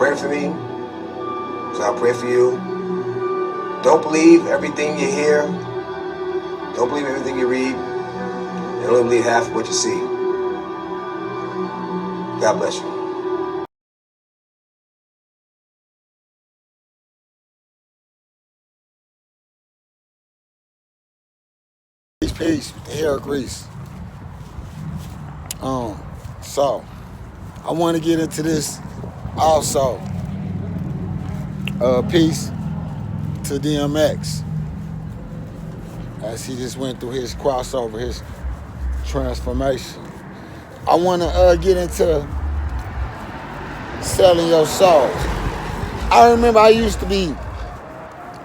Pray for me, because I'll pray for you. Don't believe everything you hear. Don't believe everything you read. And only believe half of what you see. God bless you. Peace, with the hair grease. So I want to get into this also. Peace to DMX as he just went through his crossover, his transformation. I want to get into selling your soul. I remember I used to be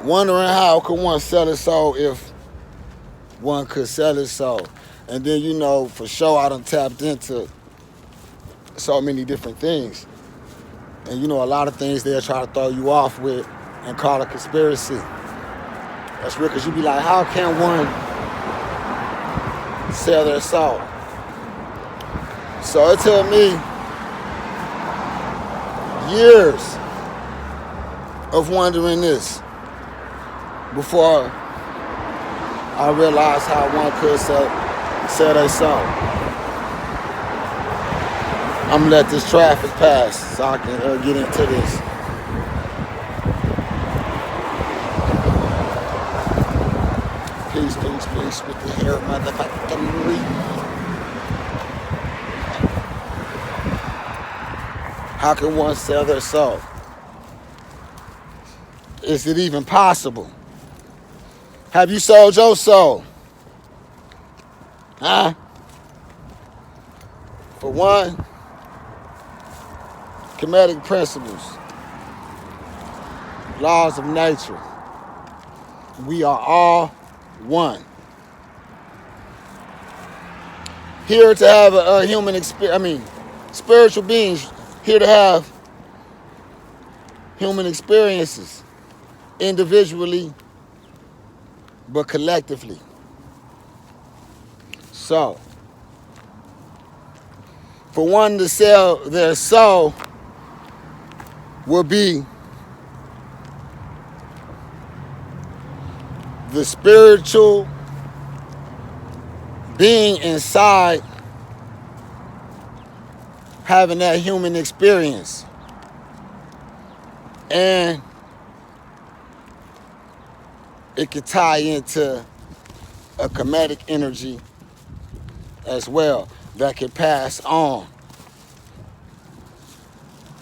wondering how could one sell his soul if one could sell his soul. And then, you know, for sure I done tapped into so many different things. And, you know, a lot of things they'll try to throw you off with and call a conspiracy. That's real, because you be like, how can one sell their soul? So it took me years of wondering this before I realized how one could sell their soul. I'm gonna let this traffic pass so I can get into this. Peace, peace, peace with the hair motherfucking weed. How can one sell their soul? Is it even possible? Have you sold your soul? Huh? For one, kinetic principles, laws of nature. We are all one. Here to have a human experience, spiritual beings here to have human experiences individually but collectively. So, for one to sell their soul will be the spiritual being inside having that human experience. And it could tie into a comedic energy as well that could pass on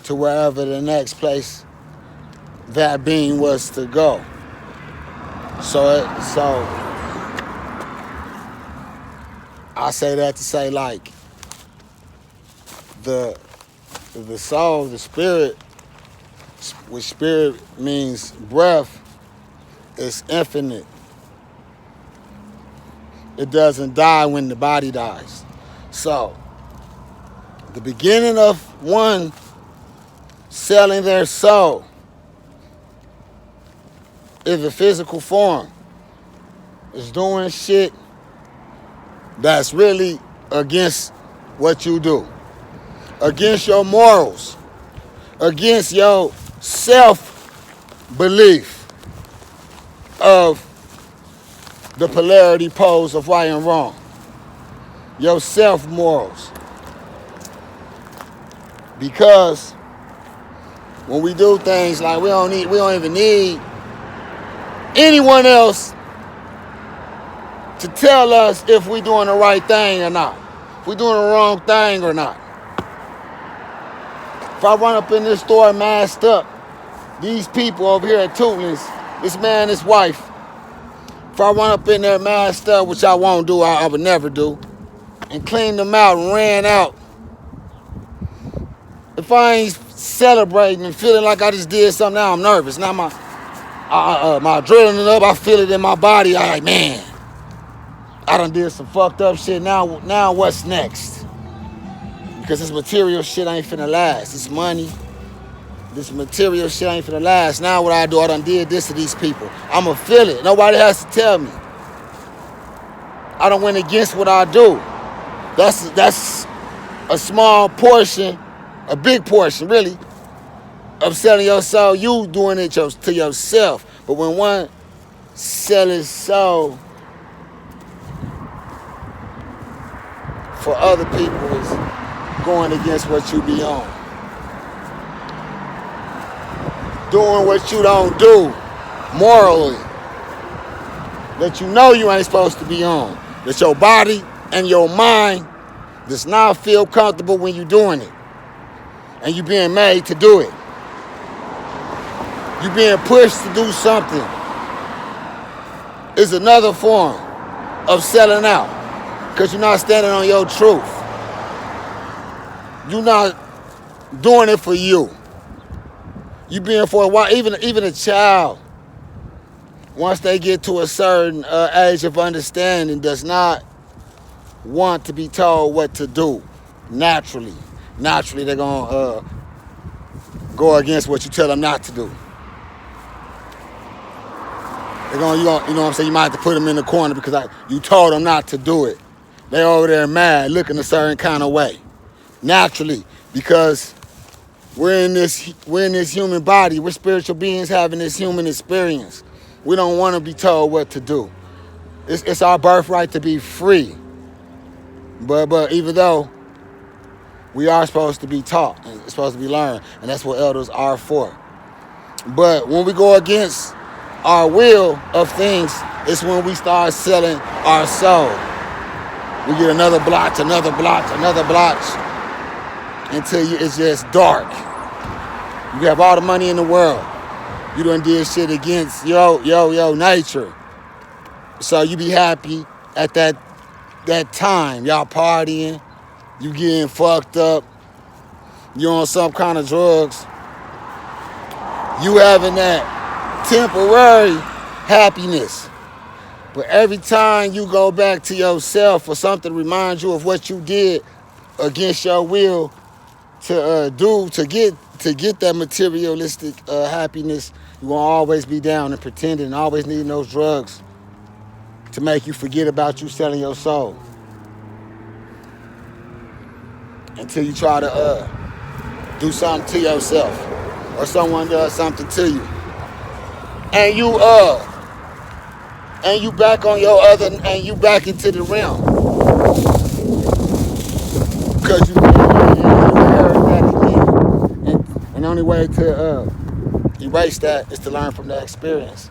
to wherever the next place that being was to go. So I say that to say, like, the soul, the spirit, which spirit means breath, is infinite. It doesn't die when the body dies. So the beginning of one selling their soul is a physical form. It's doing shit that's really against what you do, against your morals, against your self-belief of the polarity poles of right and wrong, your self-morals. Because when we do things like we don't even need anyone else to tell us if we're doing the right thing or not, if we're doing the wrong thing or not. If I run up in this store masked up, these people over here at Tootlin's, this man, his wife, if I run up in there masked up, which I won't do, I would never do, and clean them out and ran out, if I ain't celebrating and feeling like I just did something, now I'm nervous. Now my adrenaline up, I feel it in my body. I'm like, man, I done did some fucked up shit. Now what's next? Because this material shit ain't finna last. This money, this material shit ain't finna last. Now what I do, I done did this to these people. I'ma feel it. Nobody has to tell me. I done went against what I do. That's a small portion, a big portion really, of selling your soul, you doing it to yourself. But when one sell his soul for other people, is going against what you be on. Doing what you don't do morally, that you know you ain't supposed to be on. That your body and your mind does not feel comfortable when you're doing it. And you being made to do it. You being pushed to do something is another form of selling out. Because you're not standing on your truth. You're not doing it for you. You being for a while, even a child, once they get to a certain age of understanding, does not want to be told what to do. Naturally, they're gonna go against what you tell them not to do. They're gonna, you know what I'm saying? You might have to put them in the corner because you told them not to do it. They over there mad, looking a certain kind of way. Naturally, because we're in this human body. We're spiritual beings having this human experience. We don't want to be told what to do. It's our birthright to be free. But even though we are supposed to be taught, and it's supposed to be learned, and that's what elders are for. But when we go against our will of things, it's when we start selling our soul. We get another blotch, until it's just dark. You have all the money in the world. You done did shit against your nature. So you be happy at that time. Y'all partying, you getting fucked up, you on some kind of drugs. You having that temporary happiness. But every time you go back to yourself or something reminds you of what you did against your will to get that materialistic happiness, you will always be down and pretending, always needing those drugs to make you forget about you selling your soul. Until you try to do something to yourself or someone does something to you. And you back on your and you back into the realm. Because you inherit that again. And the only way to erase that is to learn from that experience.